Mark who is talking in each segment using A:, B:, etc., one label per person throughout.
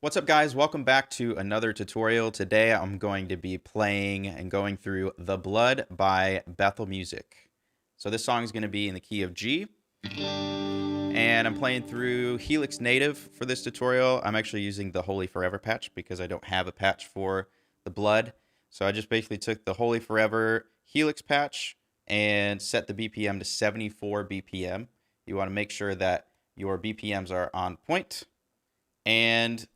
A: What's up, guys? Welcome back to another tutorial. Today I'm going to be playing and going through The Blood by Bethel Music. So this song is going to be in the key of G, and I'm playing through Helix Native for this tutorial. I'm actually using the Holy Forever patch because I don't have a patch for The Blood. So I just basically took the Holy Forever Helix patch and set the BPM to 74 BPM. You want to make sure that your BPMs are on point. And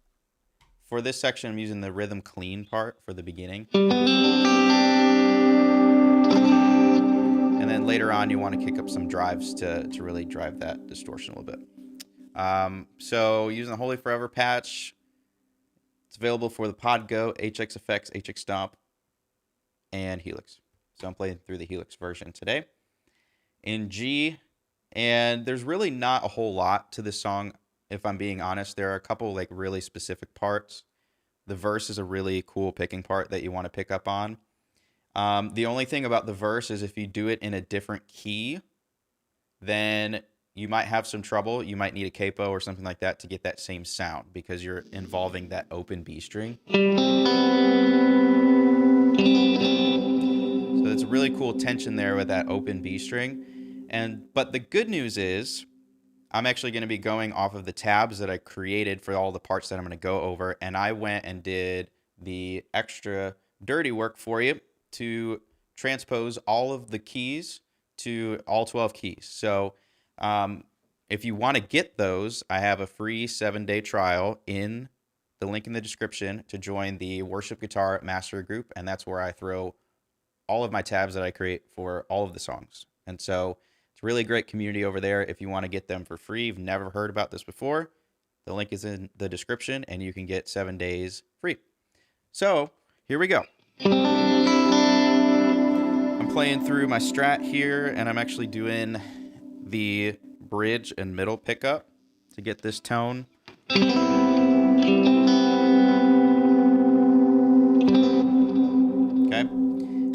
A: for this section, I'm using the rhythm clean part for the beginning. And then later on, you want to kick up some drives to really drive that distortion a little bit. So using the Holy Forever patch, it's available for the Pod Go, HX Effects, HX Stomp, and Helix. So I'm playing through the Helix version today in G. And there's really not a whole lot to this song. If I'm being honest, there are a couple like really specific parts. The verse is a really cool picking part that you want to pick up on. The only thing about the verse is if you do it in a different key, then you might have some trouble. You might need a capo or something like that to get that same sound because you're involving that open B string. So it's a really cool tension there with that open B string. But the good news is I'm actually going to be going off of the tabs that I created for all the parts that I'm going to go over, and I went and did the extra dirty work for you to transpose all of the keys to all 12 keys. So if you want to get those, I have a free 7-day trial in the link in the description to join the Worship Guitar Mastery Group, and that's where I throw all of my tabs that I create for all of the songs. And so it's a really great community over there if you want to get them for free. You've never heard about this before, the link is in the description, and you can get 7 days free. So here we go. I'm playing through my Strat here, and I'm actually doing the bridge and middle pickup to get this tone. Okay.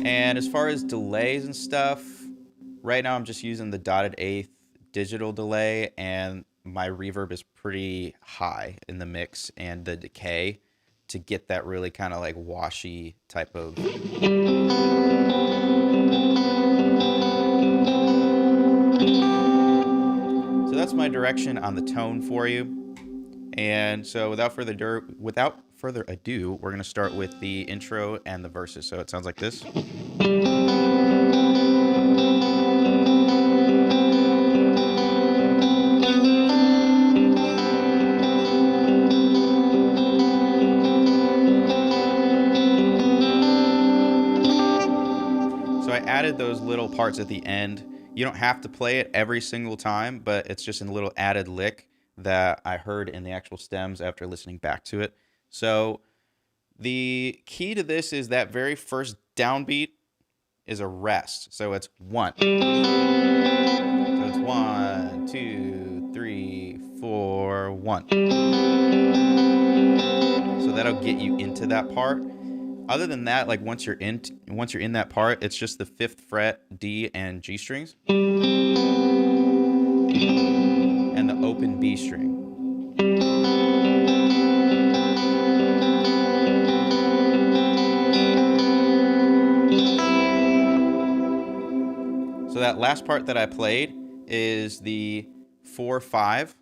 A: And as far as delays and stuff, right now I'm just using the dotted eighth digital delay, and my reverb is pretty high in the mix and the decay to get that really kind of like washy type of. So that's my direction on the tone for you. And so without further ado, we're going to start with the intro and the verses. So it sounds like this. So I added those little parts at the end. You don't have to play it every single time, but it's just a little added lick that I heard in the actual stems after listening back to it. So the key to this is that very first downbeat is a rest. So it's 1. So it's 1, 2, 3, 4, 1. So that'll get you into that part. Other than that, like once you're in that part, it's just the 5th fret D and G strings and the open B string. So that last part that I played is the 4-5.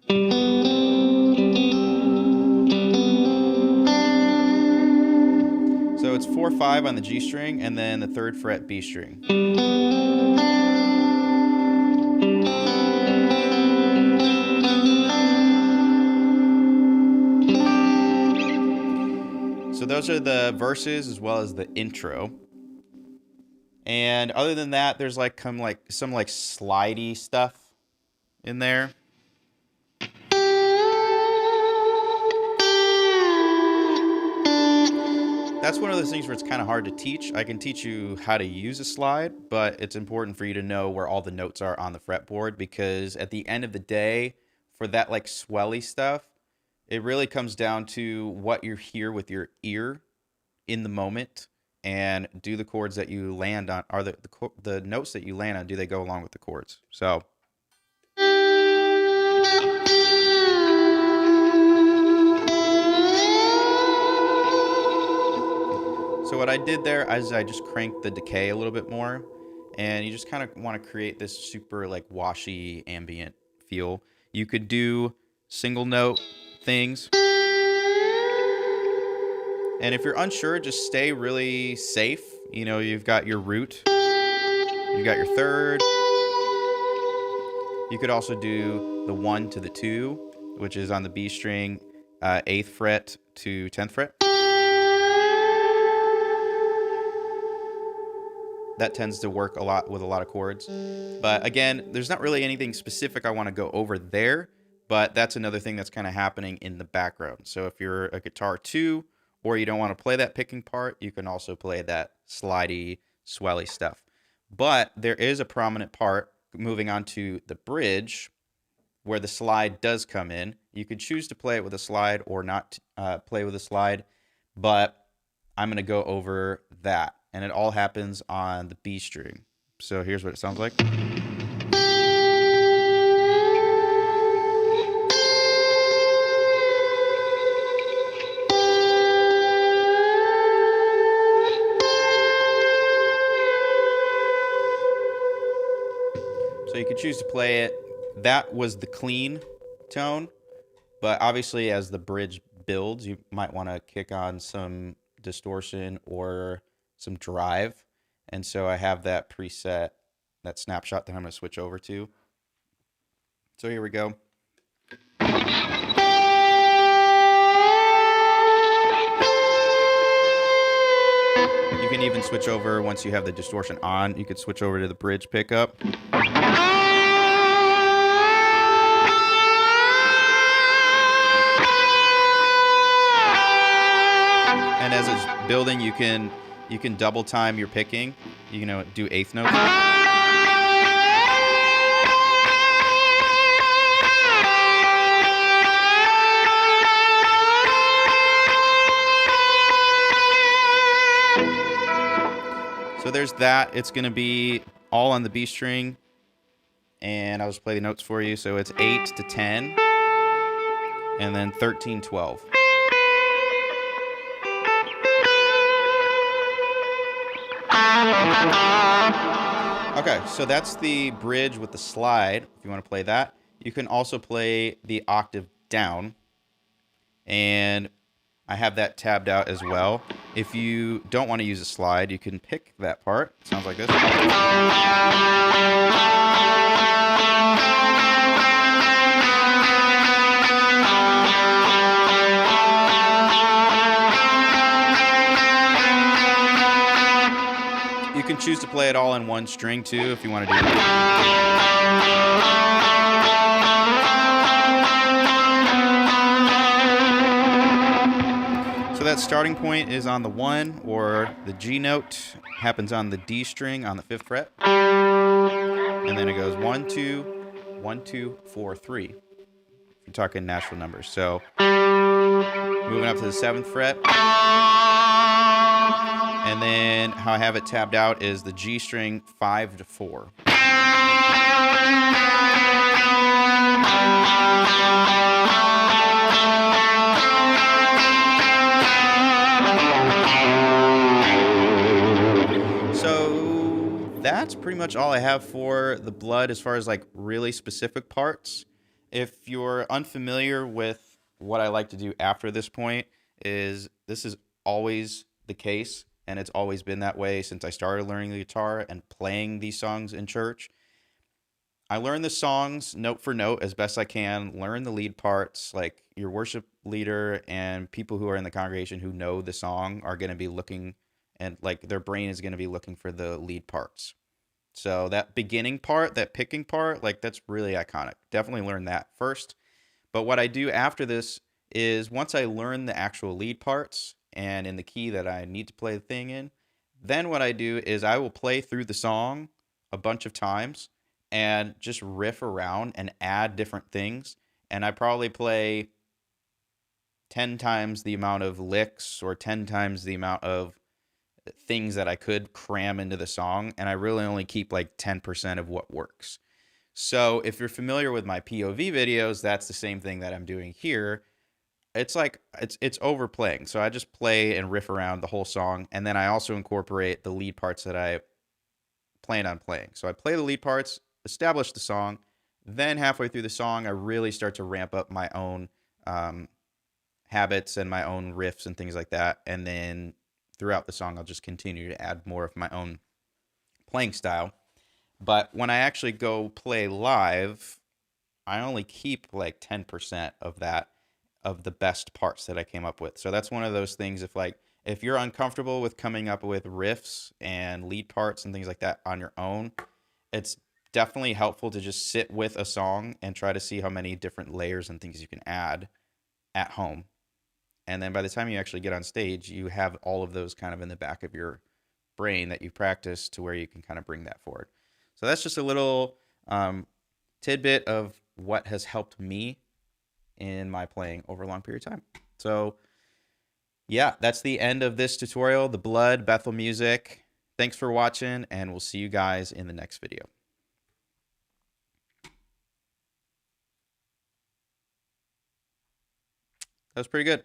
A: So it's 4-5 on the G string and then the 3rd fret B string. So those are the verses as well as the intro. And other than that, there's like some slidey stuff in there. That's one of those things where it's kind of hard to teach. I can teach you how to use a slide, but it's important for you to know where all the notes are on the fretboard, because at the end of the day, for that like swelly stuff, it really comes down to what you hear with your ear in the moment, and do the chords that you land on, are the notes that you land on, do they go along with the chords? So So what I did there is I just cranked the decay a little bit more, and you just kind of want to create this super like washy ambient feel. You could do single note things. And if you're unsure, just stay really safe. You know, you've got your root, you've got your third. You could also do the 1 to the 2, which is on the B string, 8th fret to 10th fret. That tends to work a lot with a lot of chords. But again, there's not really anything specific I want to go over there, but that's another thing that's kind of happening in the background. So if you're a guitar 2, or you don't want to play that picking part, you can also play that slidey, swelly stuff. But there is a prominent part moving on to the bridge where the slide does come in. You could choose to play it with a slide or not play with a slide, but I'm going to go over that. And it all happens on the B string. So here's what it sounds like. So you could choose to play it. That was the clean tone, but obviously as the bridge builds, you might want to kick on some distortion or some drive. And so I have that preset, that snapshot that I'm going to switch over to. So here we go. You can even switch over once you have the distortion on. You could switch over to the bridge pickup. And as it's building, you can double time your picking. You know, do eighth notes. So there's that. It's going to be all on the B string. And I'll just play the notes for you. So it's 8 to 10. And then 13, 12. Okay, so that's the bridge with the slide, if you want to play that. You can also play the octave down, and I have that tabbed out as well. If you don't want to use a slide, you can pick that part. It sounds like this. You can choose to play it all in one string too if you want to do that. So that starting point is on the 1, or the G note happens on the D string on the 5th fret. And then it goes 1, 2, 1, 2, 4, 3. If you're talking natural numbers. So moving up to the 7th fret. And then how I have it tabbed out is the G string 5 to 4. So that's pretty much all I have for the blood as far as like really specific parts. If you're unfamiliar with what I like to do after this point, is this is always the case. And it's always been that way since I started learning the guitar and playing these songs in church. I learn the songs note for note as best I can, learn the lead parts. Like your worship leader and people who are in the congregation who know the song are going to be looking, and like their brain is going to be looking for the lead parts. So that beginning part, that picking part, like that's really iconic. Definitely learn that first. But what I do after this is once I learn the actual lead parts, and in the key that I need to play the thing in, then what I do is I will play through the song a bunch of times and just riff around and add different things. And I probably play 10 times the amount of licks or 10 times the amount of things that I could cram into the song. And I really only keep like 10% of what works. So if you're familiar with my POV videos, that's the same thing that I'm doing here. it's like it's overplaying. So I just play and riff around the whole song, and then I also incorporate the lead parts that I plan on playing. So I play the lead parts, establish the song, then halfway through the song, I really start to ramp up my own um, habits and my own riffs and things like that. And then throughout the song, I'll just continue to add more of my own playing style. But when I actually go play live, I only keep like 10% of that, of the best parts that I came up with. So that's one of those things, if you're uncomfortable with coming up with riffs and lead parts and things like that on your own, it's definitely helpful to just sit with a song and try to see how many different layers and things you can add at home. And then by the time you actually get on stage, you have all of those kind of in the back of your brain that you practice to where you can kind of bring that forward. So that's just a little tidbit of what has helped me in my playing over a long period of time. So yeah, that's the end of this tutorial, the Blood Bethel music. Thanks for watching, and we'll see you guys in the next video. That was pretty good.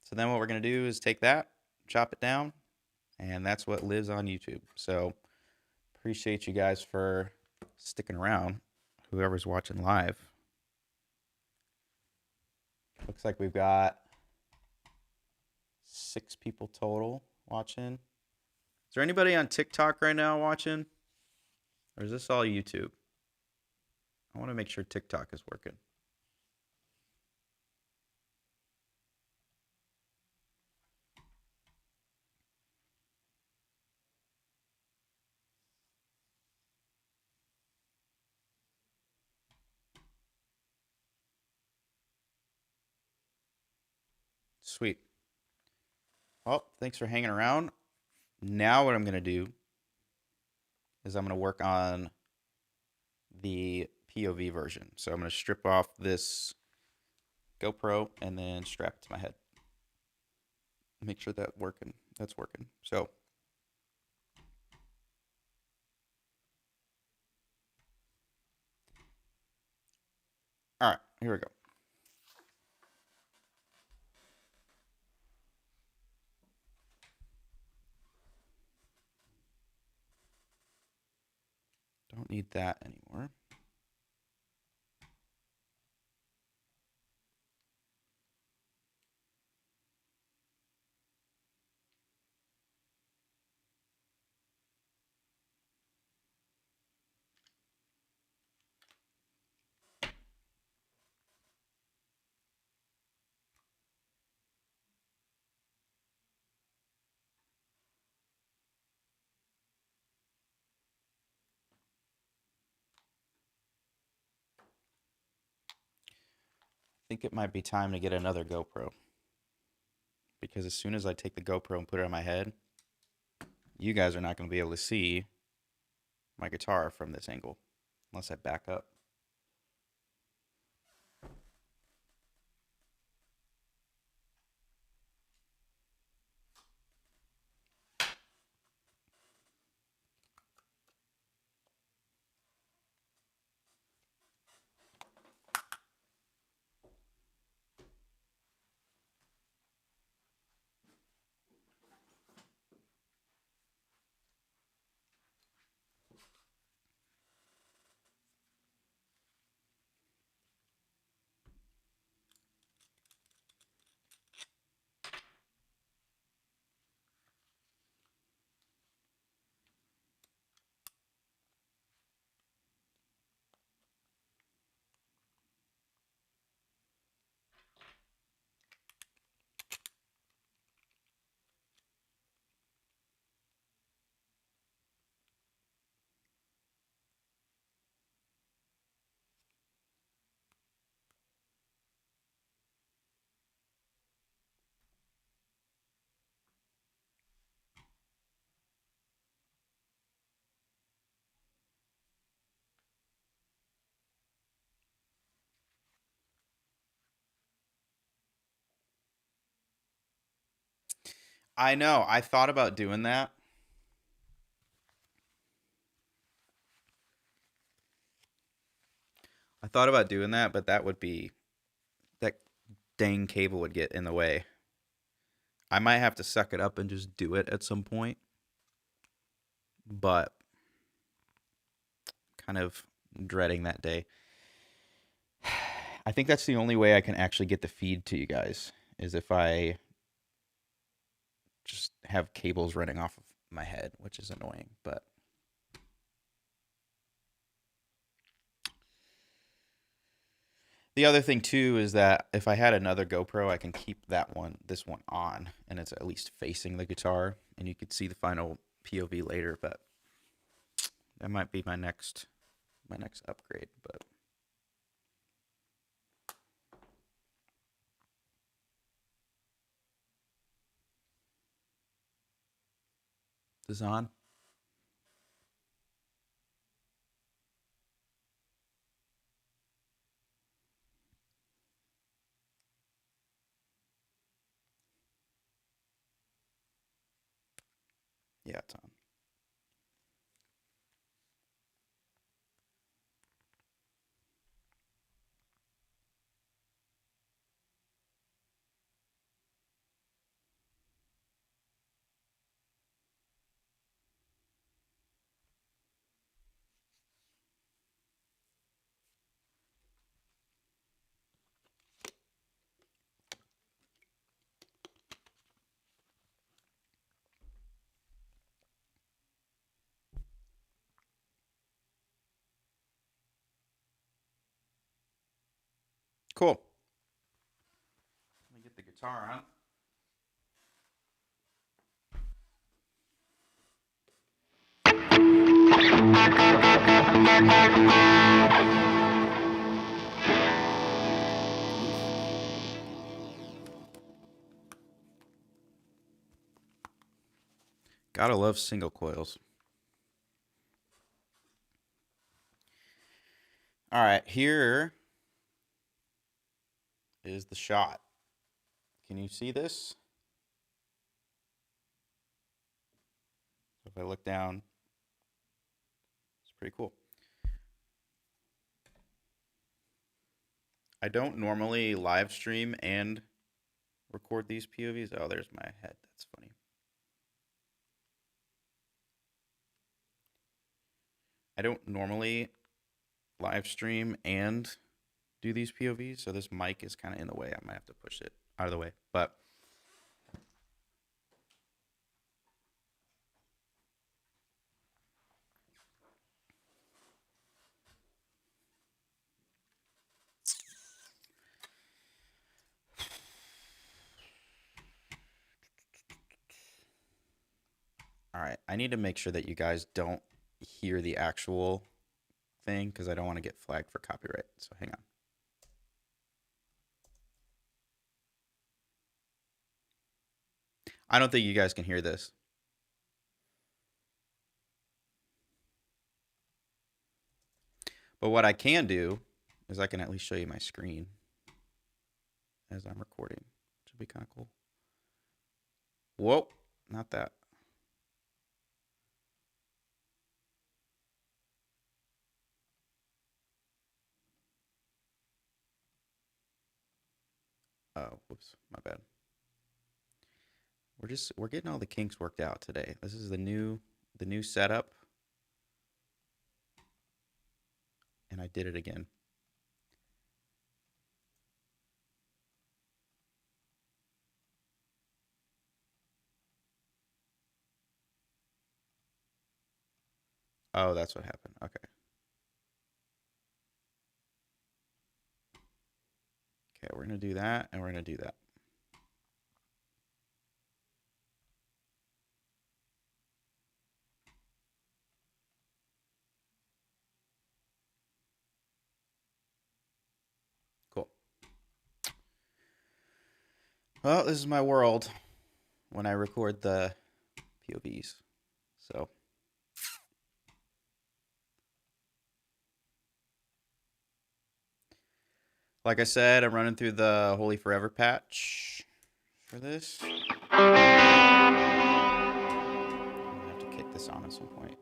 A: So then what we're going to do is take that, chop it down, and that's what lives on YouTube. So appreciate you guys for sticking around, whoever's watching live. Looks like we've got 6 people total watching. Is there anybody on TikTok right now watching? Or is this all YouTube? I want to make sure TikTok is working. Sweet. Well, thanks for hanging around. Now what I'm going to do is I'm going to work on the POV version. So I'm going to strip off this GoPro and then strap it to my head. Make sure that's working. So all right, here we go. Don't need that anymore. I think it might be time to get another GoPro, because as soon as I take the GoPro and put it on my head, you guys are not going to be able to see my guitar from this angle unless I back up. I know. I thought about doing that. But that would be dang cable would get in the way. I might have to suck it up and just do it at some point, but kind of dreading that day. I think that's the only way I can actually get the feed to you guys, is if I just have cables running off of my head, which is annoying, but the other thing too is that if I had another GoPro, I can keep this one on, and it's at least facing the guitar, and you could see the final POV later, but that might be my next upgrade, but is this on? Yeah, it's on. Cool. Let me get the guitar on. Gotta love single coils. All right, here is the shot. Can you see this? If I look down, it's pretty cool. I don't normally live stream and record these POVs. Oh, there's my head. That's funny. I don't normally live stream and do these POVs, so this mic is kind of in the way. I might have to push it out of the way, but all right. I need to make sure that you guys don't hear the actual thing because I don't want to get flagged for copyright. So hang on. I don't think you guys can hear this. But what I can do is I can at least show you my screen as I'm recording, which would be kind of cool. Whoa, not that. Oh, whoops, my bad. We're getting all the kinks worked out today. This is the new setup. And I did it again. Oh, that's what happened. Okay. Okay, we're going to do that, and we're going to do that. Cool. Well, this is my world when I record the POVs. So like I said, I'm running through the Holy Forever patch for this. I'm gonna have to kick this on at some point.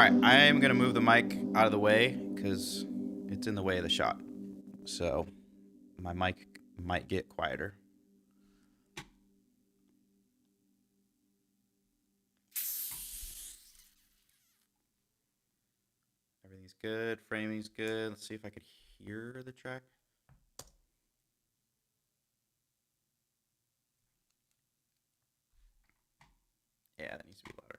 A: right, I am going to move the mic out of the way because it's in the way of the shot. So my mic might get quieter. Everything's good. Framing's good. Let's see if I could hear the track. Yeah, that needs to be louder.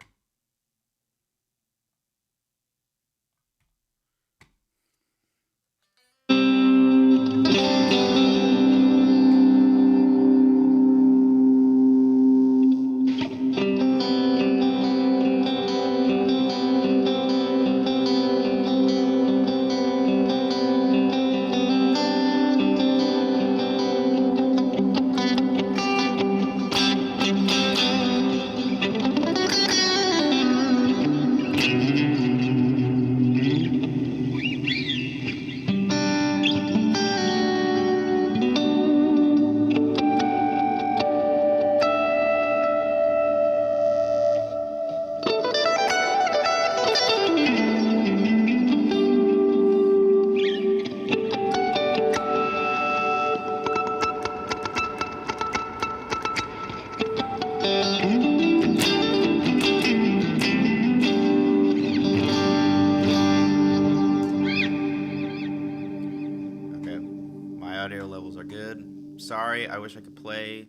A: Audio levels are good. Sorry, I wish I could play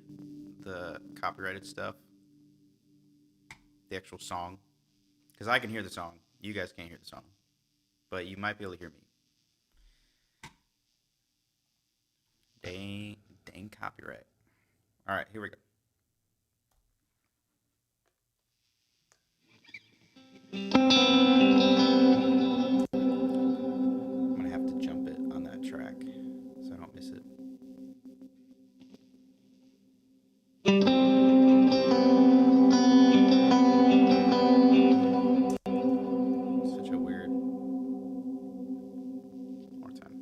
A: the copyrighted stuff, the actual song, because I can hear the song. You guys can't hear the song, but you might be able to hear me. Dang copyright. All right, here we go. I'm gonna have to jump it on that track so I don't miss it. Such a weird. More time.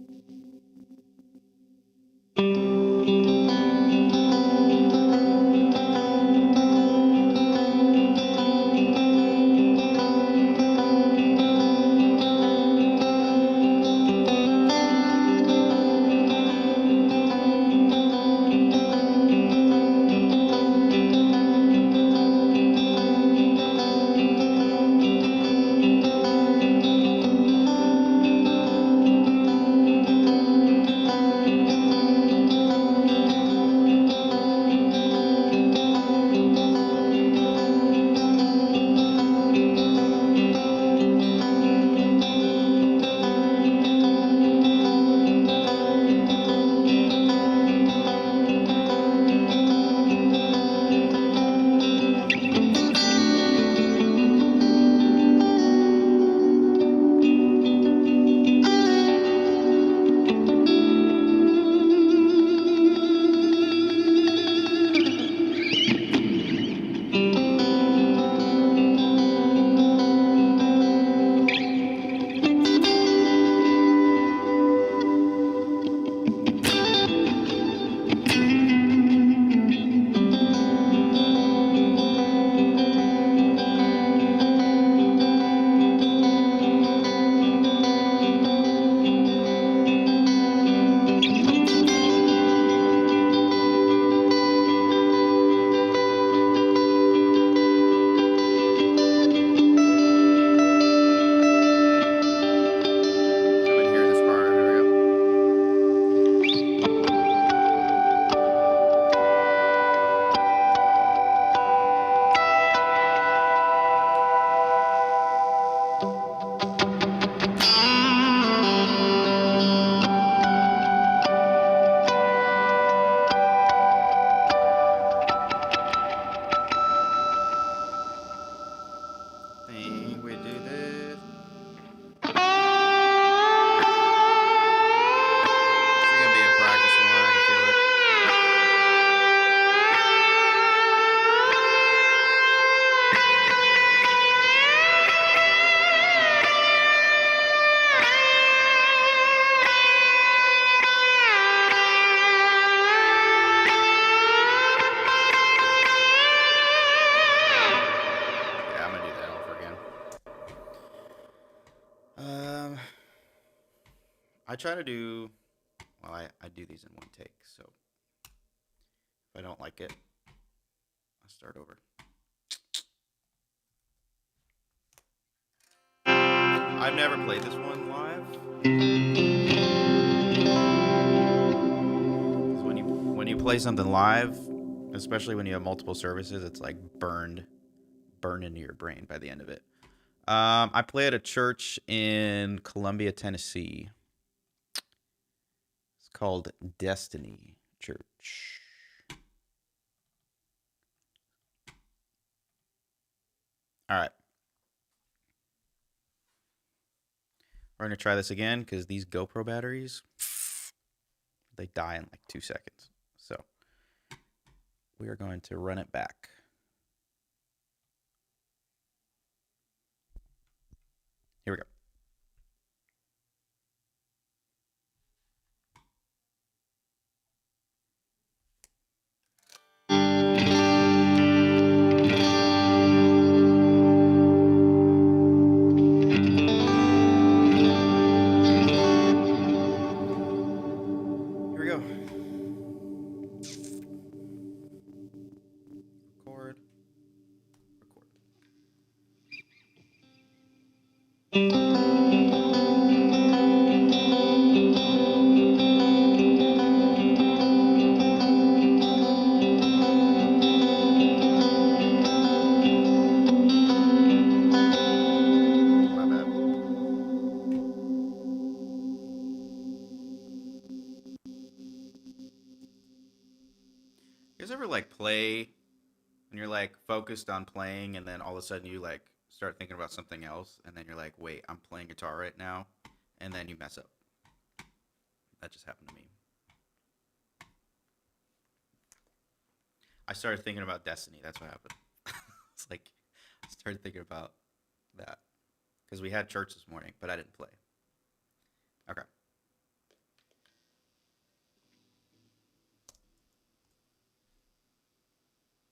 A: I try to do, well, I do these in one take, so if I don't like it, I'll start over. I've never played this one live. When you play something live, especially when you have multiple services, it's like burned into your brain by the end of it. I play at a church in Columbia, Tennessee. It's called Destiny Church. All right. We're going to try this again because these GoPro batteries, they die in like 2 seconds. So we are going to run it back. Here we go. You guys ever like play and you're like focused on playing and then all of a sudden you like start thinking about something else and then you're like, wait, I'm playing guitar right now, and then you mess up. That just happened to me. I started thinking about Destiny. That's what happened. It's like I started thinking about that because we had church this morning, but I didn't play. Okay.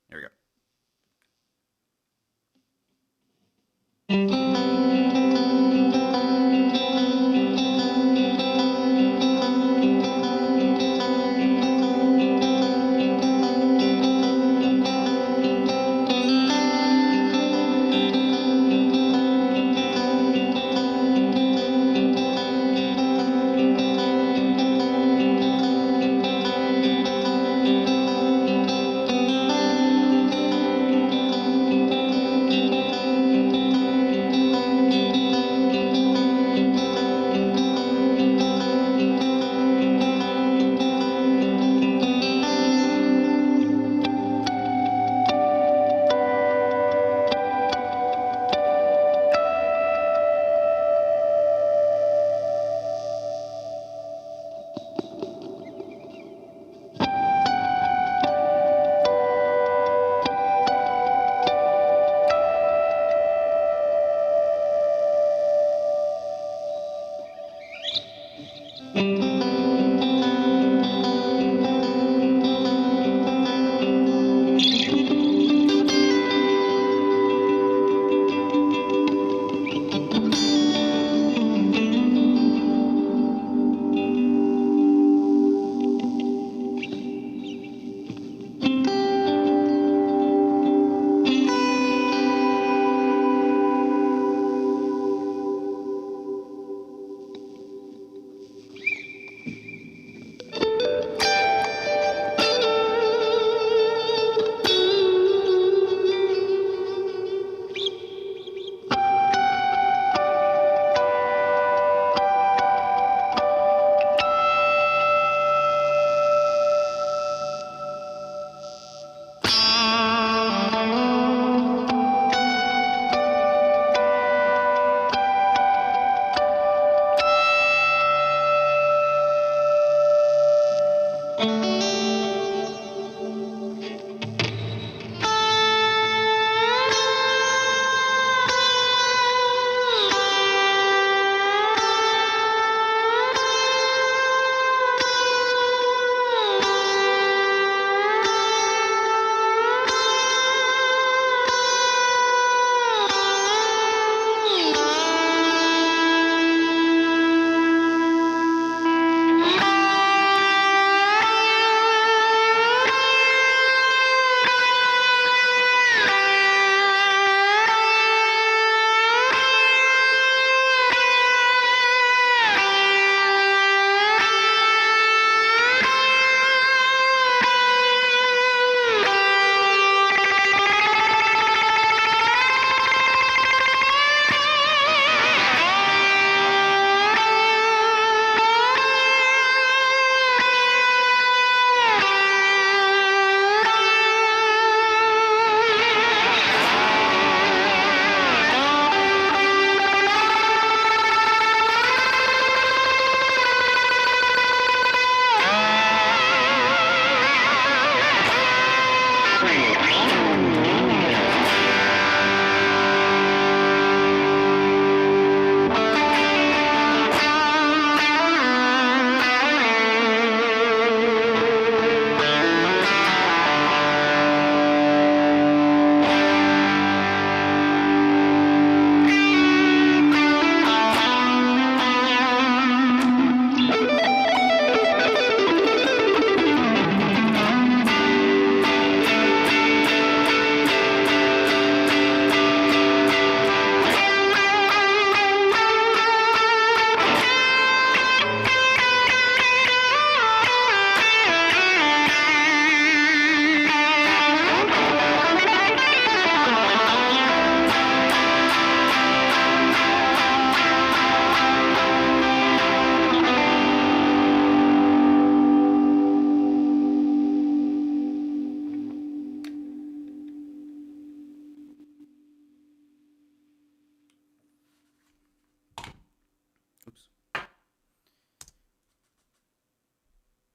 A: Here we go.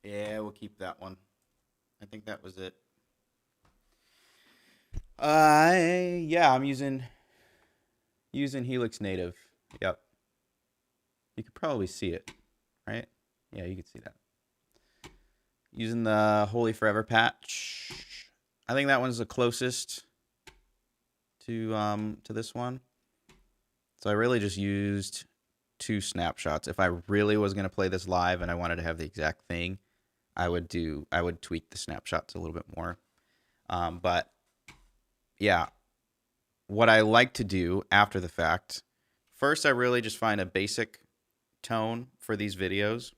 A: Yeah, we'll keep that one. I think that was it. Yeah, I'm using Helix Native. Yep. You could probably see it, right? Yeah, you could see that. Using the Holy Forever patch. I think that one's the closest to this one. So I really just used 2 snapshots. If I really was going to play this live and I wanted to have the exact thing, I would tweak the snapshots a little bit more. But yeah, what I like to do after the fact, first I really just find a basic tone for these videos.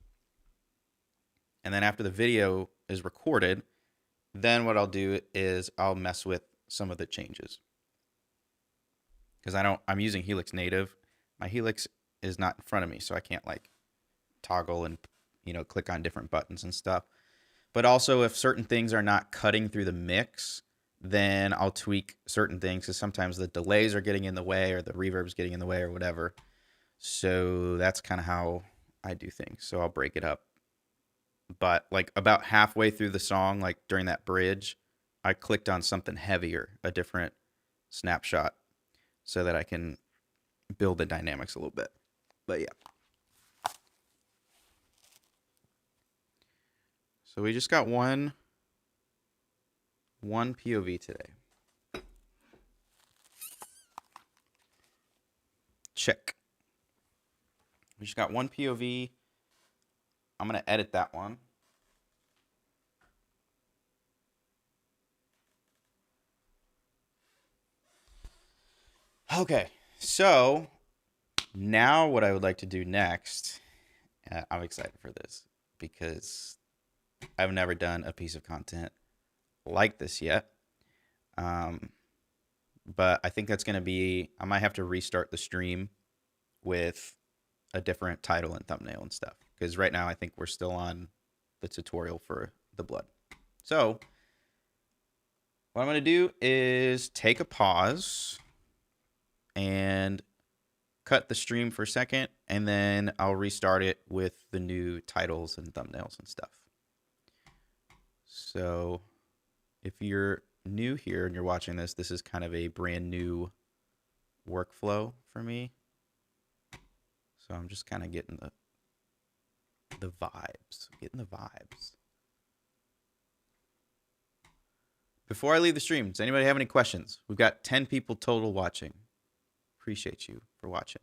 A: And then after the video is recorded, then what I'll do is I'll mess with some of the changes. Because I'm using Helix Native. My Helix is not in front of me, so I can't like toggle and, click on different buttons and stuff. But also if certain things are not cutting through the mix, then I'll tweak certain things because sometimes the delays are getting in the way or the reverb's getting in the way or whatever. So that's kind of how I do things. So I'll break it up. But like about halfway through the song, like during that bridge, I clicked on something heavier, a different snapshot, so that I can build the dynamics a little bit. But yeah. So we just got one POV today. Check. We just got one POV. I'm going to edit that one. Okay, so now what I would like to do next, I'm excited for this because I've never done a piece of content like this yet. But I think that's going to be, I might have to restart the stream with a different title and thumbnail and stuff. Because right now I think we're still on the tutorial for the blood. So what I'm going to do is take a pause and cut the stream for a second, and then I'll restart it with the new titles and thumbnails and stuff. So if you're new here and you're watching this, this is kind of a brand new workflow for me. So I'm just kind of getting the vibes. Before I leave the stream, does anybody have any questions? We've got 10 people total watching. Appreciate you for watching.